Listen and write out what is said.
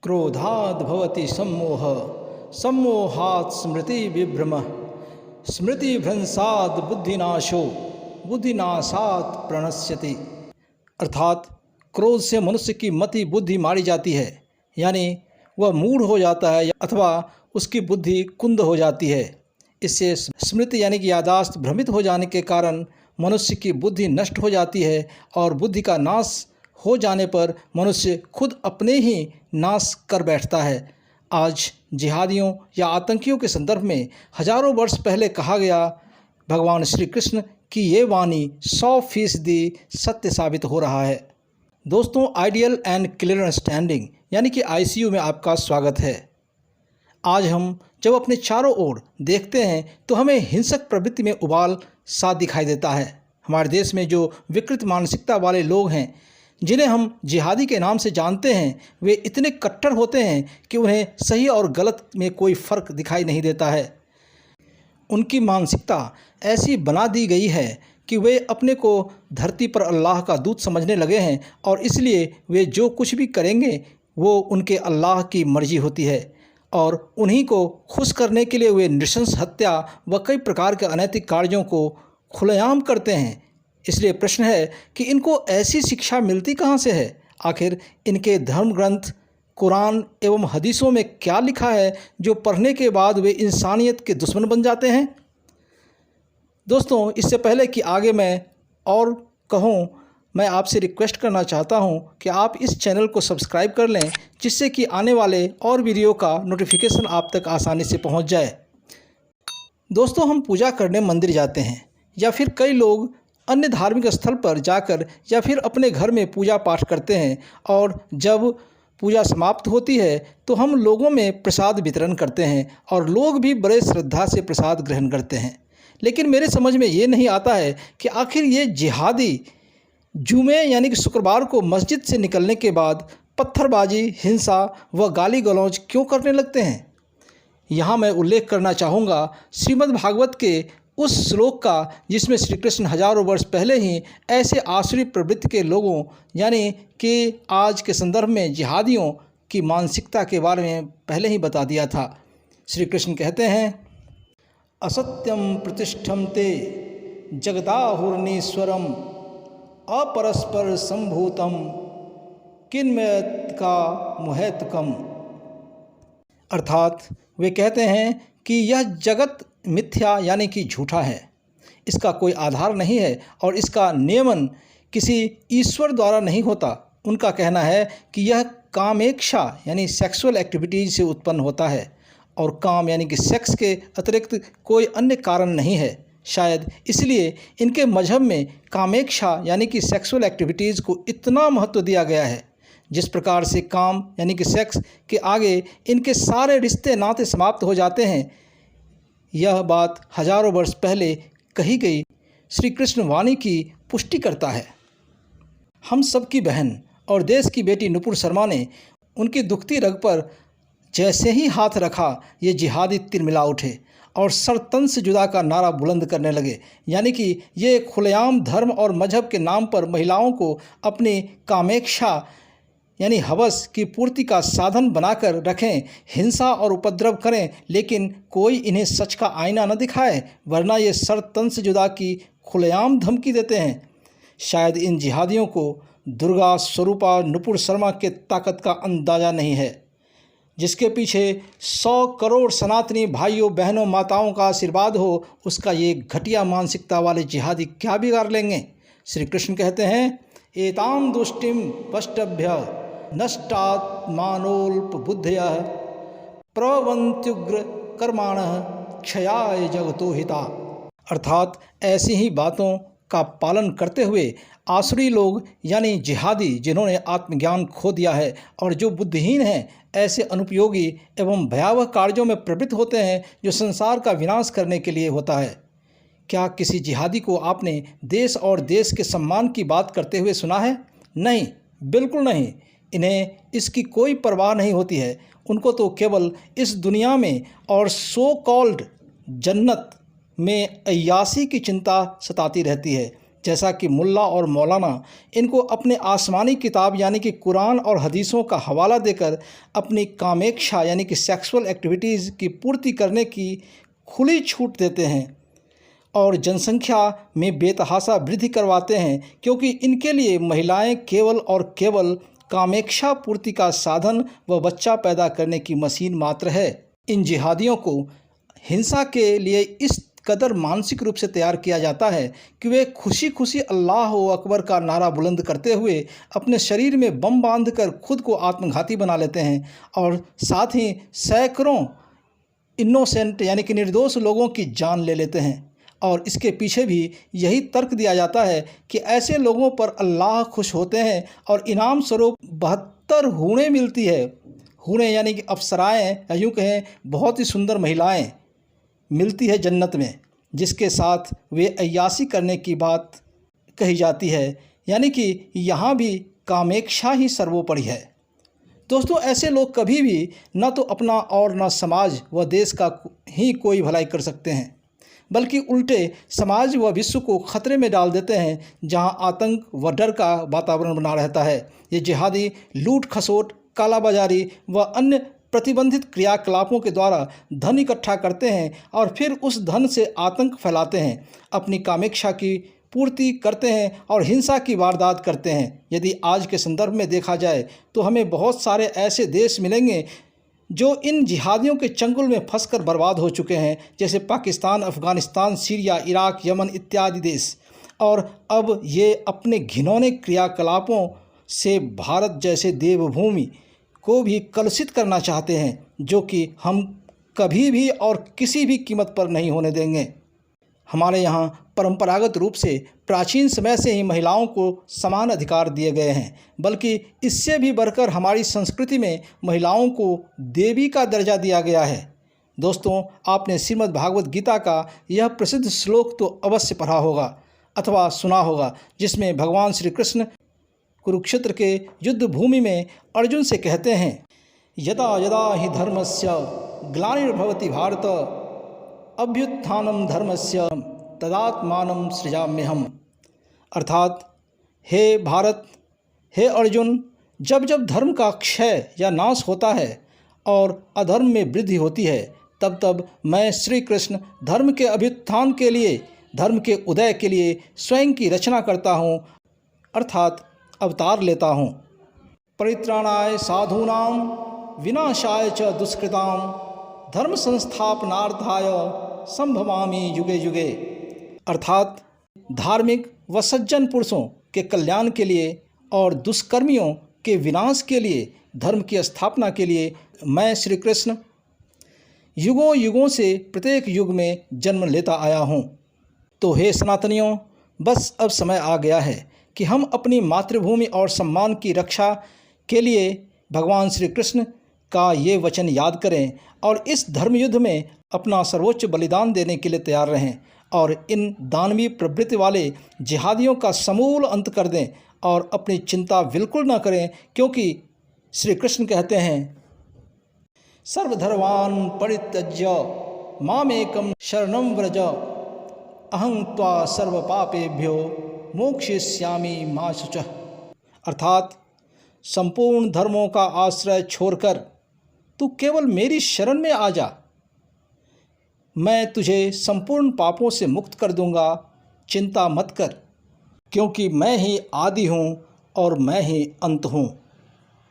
क्रोधाद् भवति सम्मोह, सम्मोहात् स्मृति विभ्रमः, स्मृतिभ्रंशात् बुद्धिनाशो, बुद्धिनाशात् प्रणश्यति। अर्थात क्रोध से मनुष्य की मति बुद्धि मारी जाती है, यानी वह मूढ़ हो जाता है अथवा उसकी बुद्धि कुंद हो जाती है। इससे स्मृति यानी कि यादाश्त भ्रमित हो जाने के कारण मनुष्य की बुद्धि नष्ट हो जाती है और बुद्धि का नाश हो जाने पर मनुष्य खुद अपने ही नाश कर बैठता है। आज जिहादियों या आतंकियों के संदर्भ में हजारों वर्ष पहले कहा गया भगवान श्री कृष्ण की ये वाणी 100% सत्य साबित हो रहा है। दोस्तों, आइडियल एंड क्लियर अंडरस्टैंडिंग यानी कि ICU में आपका स्वागत है। आज हम जब अपने चारों ओर देखते हैं तो हमें हिंसक प्रवृत्ति में उबाल सा दिखाई देता है। हमारे देश में जो विकृत मानसिकता वाले लोग हैं, जिन्हें हम जिहादी के नाम से जानते हैं, वे इतने कट्टर होते हैं कि उन्हें सही और गलत में कोई फ़र्क दिखाई नहीं देता है। उनकी मानसिकता ऐसी बना दी गई है कि वे अपने को धरती पर अल्लाह का दूत समझने लगे हैं और इसलिए वे जो कुछ भी करेंगे वो उनके अल्लाह की मर्जी होती है और उन्हीं को खुश करने के लिए वे नृशंस हत्या व कई प्रकार के अनैतिक कार्यों को खुलेआम करते हैं। इसलिए प्रश्न है कि इनको ऐसी शिक्षा मिलती कहाँ से है? आखिर इनके धर्म ग्रंथ कुरान एवं हदीसों में क्या लिखा है जो पढ़ने के बाद वे इंसानियत के दुश्मन बन जाते हैं? दोस्तों, इससे पहले कि आगे मैं और कहूँ, मैं आपसे रिक्वेस्ट करना चाहता हूँ कि आप इस चैनल को सब्सक्राइब कर लें, जिससे कि आने वाले और वीडियो का नोटिफिकेशन आप तक आसानी से पहुँच जाए। दोस्तों, हम पूजा करने मंदिर जाते हैं या फिर कई लोग अन्य धार्मिक स्थल पर जाकर या फिर अपने घर में पूजा पाठ करते हैं और जब पूजा समाप्त होती है तो हम लोगों में प्रसाद वितरण करते हैं और लोग भी बड़े श्रद्धा से प्रसाद ग्रहण करते हैं। लेकिन मेरे समझ में ये नहीं आता है कि आखिर ये जिहादी जुमे यानी कि शुक्रवार को मस्जिद से निकलने के बाद पत्थरबाजी, हिंसा व गाली गलौज क्यों करने लगते हैं। यहाँ मैं उल्लेख करना चाहूँगा श्रीमद् भागवत के उस श्लोक का जिसमें श्री कृष्ण हजारों वर्ष पहले ही ऐसे आसुरी प्रवृत्ति के लोगों यानी कि आज के संदर्भ में जिहादियों की मानसिकता के बारे में पहले ही बता दिया था। श्री कृष्ण कहते हैं, असत्यम प्रतिष्ठम ते जगदाहुर्नीश्वरम अपरस्पर संभूतम किन्मयत का मुहैतकम। अर्थात वे कहते हैं कि यह जगत मिथ्या यानी कि झूठा है, इसका कोई आधार नहीं है और इसका नियमन किसी ईश्वर द्वारा नहीं होता। उनका कहना है कि यह कामेक्षा यानी सेक्सुअल एक्टिविटीज़ से उत्पन्न होता है और काम यानी कि सेक्स के अतिरिक्त कोई अन्य कारण नहीं है। शायद इसलिए इनके मजहब में कामेक्षा यानी कि सेक्सुअल एक्टिविटीज़ को इतना महत्व दिया गया है। जिस प्रकार से काम यानी कि सेक्स के आगे इनके सारे रिश्ते नाते समाप्त हो जाते हैं, यह बात हजारों वर्ष पहले कही गई श्री कृष्ण वाणी की पुष्टि करता है। हम सबकी बहन और देश की बेटी नुपुर शर्मा ने उनकी दुखती रग पर जैसे ही हाथ रखा, ये जिहादी तिरमिला उठे और सर तन से जुदा का नारा बुलंद करने लगे, यानी कि ये खुलेआम धर्म और मजहब के नाम पर महिलाओं को अपनी कामेक्षा यानी हवस की पूर्ति का साधन बनाकर रखें, हिंसा और उपद्रव करें, लेकिन कोई इन्हें सच का आईना न दिखाए, वरना ये सर तन से जुदा की खुलेआम धमकी देते हैं। शायद इन जिहादियों को दुर्गा स्वरूपा नुपुर शर्मा के ताकत का अंदाज़ा नहीं है, जिसके पीछे 100 करोड़ सनातनी भाइयों बहनों माताओं का आशीर्वाद हो, उसका ये घटिया मानसिकता वाले जिहादी क्या बिगाड़ लेंगे। श्री कृष्ण कहते हैं, एतां दुष्टिम पष्टभ्य नष्टात्मानोल्पबुद्धयः प्रवन्त्युग्र कर्माणः क्षयाय जगतो हिता। अर्थात ऐसी ही बातों का पालन करते हुए आसुरी लोग यानी जिहादी, जिन्होंने आत्मज्ञान खो दिया है और जो बुद्धिहीन हैं, ऐसे अनुपयोगी एवं भयावह कार्यों में प्रवृत्त होते हैं जो संसार का विनाश करने के लिए होता है। क्या किसी जिहादी को आपने देश और देश के सम्मान की बात करते हुए सुना है? नहीं, बिल्कुल नहीं। इन्हें इसकी कोई परवाह नहीं होती है। उनको तो केवल इस दुनिया में और सो कॉल्ड जन्नत में अय्यासी की चिंता सताती रहती है। जैसा कि मुल्ला और मौलाना इनको अपने आसमानी किताब यानी कि कुरान और हदीसों का हवाला देकर अपनी कामेक्षा यानी कि सेक्सुअल एक्टिविटीज़ की पूर्ति करने की खुली छूट देते हैं और जनसंख्या में बेतहाशा वृद्धि करवाते हैं, क्योंकि इनके लिए महिलाएं केवल और केवल कामेक्षा पूर्ति का साधन व बच्चा पैदा करने की मशीन मात्र है। इन जिहादियों को हिंसा के लिए इस कदर मानसिक रूप से तैयार किया जाता है कि वे खुशी खुशी अल्लाह अकबर का नारा बुलंद करते हुए अपने शरीर में बम बांधकर खुद को आत्मघाती बना लेते हैं और साथ ही सैकड़ों इनोसेंट यानी कि निर्दोष लोगों की जान ले लेते हैं। और इसके पीछे भी यही तर्क दिया जाता है कि ऐसे लोगों पर अल्लाह खुश होते हैं और इनाम स्वरूप 72 हूरें मिलती है। हूरें यानी कि अप्सराएँ या यूँ कहें बहुत ही सुंदर महिलाएं मिलती है जन्नत में, जिसके साथ वे अय्यासी करने की बात कही जाती है। यानी कि यहाँ भी कामेक्षा ही सर्वोपरि है। दोस्तों, ऐसे लोग कभी भी न तो अपना और न समाज व देश का ही कोई भलाई कर सकते हैं, बल्कि उल्टे समाज व विश्व को खतरे में डाल देते हैं, जहां आतंक व डर का वातावरण बना रहता है। ये जिहादी लूट खसोट, कालाबाजारी व अन्य प्रतिबंधित क्रियाकलापों के द्वारा धन इकट्ठा करते हैं और फिर उस धन से आतंक फैलाते हैं, अपनी कामेक्षा की पूर्ति करते हैं और हिंसा की वारदात करते हैं। यदि आज के संदर्भ में देखा जाए तो हमें बहुत सारे ऐसे देश मिलेंगे जो इन जिहादियों के चंगुल में फंसकर बर्बाद हो चुके हैं, जैसे Pakistan, Afghanistan, Syria, Iraq, Yemen इत्यादि देश। और अब ये अपने घिनौने क्रियाकलापों से भारत जैसे देवभूमि को भी कलुषित करना चाहते हैं, जो कि हम कभी भी और किसी भी कीमत पर नहीं होने देंगे। हमारे यहाँ परंपरागत रूप से प्राचीन समय से ही महिलाओं को समान अधिकार दिए गए हैं, बल्कि इससे भी बढ़कर हमारी संस्कृति में महिलाओं को देवी का दर्जा दिया गया है। दोस्तों, आपने श्रीमद् भागवत गीता का यह प्रसिद्ध श्लोक तो अवश्य पढ़ा होगा अथवा सुना होगा, जिसमें भगवान श्री कृष्ण कुरुक्षेत्र के युद्ध भूमि में अर्जुन से कहते हैं, यदा यदा हि धर्मस्य ग्लानिर्भवति भारत अभ्युत्थानम धर्मस्य तदात्मानं सृजाम्यहम्। अर्थात, हे भारत, हे अर्जुन, जब जब धर्म का क्षय या नाश होता है और अधर्म में वृद्धि होती है, तब तब मैं श्री कृष्ण धर्म के अभ्युत्थान के लिए, धर्म के उदय के लिए स्वयं की रचना करता हूँ, अर्थात अवतार लेता हूँ। परित्राणाय साधूनां विनाशाय च दुष्कृतां धर्म संस्थापनार्थाय संभवामि युगे युगे। अर्थात धार्मिक व सज्जन पुरुषों के कल्याण के लिए और दुष्कर्मियों के विनाश के लिए, धर्म की स्थापना के लिए मैं श्री कृष्ण युगों युगों से प्रत्येक युग में जन्म लेता आया हूँ। तो हे सनातनियों, बस अब समय आ गया है कि हम अपनी मातृभूमि और सम्मान की रक्षा के लिए भगवान श्री कृष्ण का ये वचन याद करें और इस धर्मयुद्ध में अपना सर्वोच्च बलिदान देने के लिए तैयार रहें और इन दानवीय प्रवृत्ति वाले जिहादियों का समूल अंत कर दें और अपनी चिंता बिल्कुल न करें, क्योंकि श्री कृष्ण कहते हैं, सर्वधर्मान् परित्यज्य मामेकं शरणं व्रज अहं त्वा सर्वपापेभ्यो मोक्षयिष्यामि मा शुचः। अर्थात, संपूर्ण धर्मों का आश्रय छोड़कर तू केवल मेरी शरण में आ जा, मैं तुझे संपूर्ण पापों से मुक्त कर दूंगा, चिंता मत कर, क्योंकि मैं ही आदि हूँ और मैं ही अंत हूँ।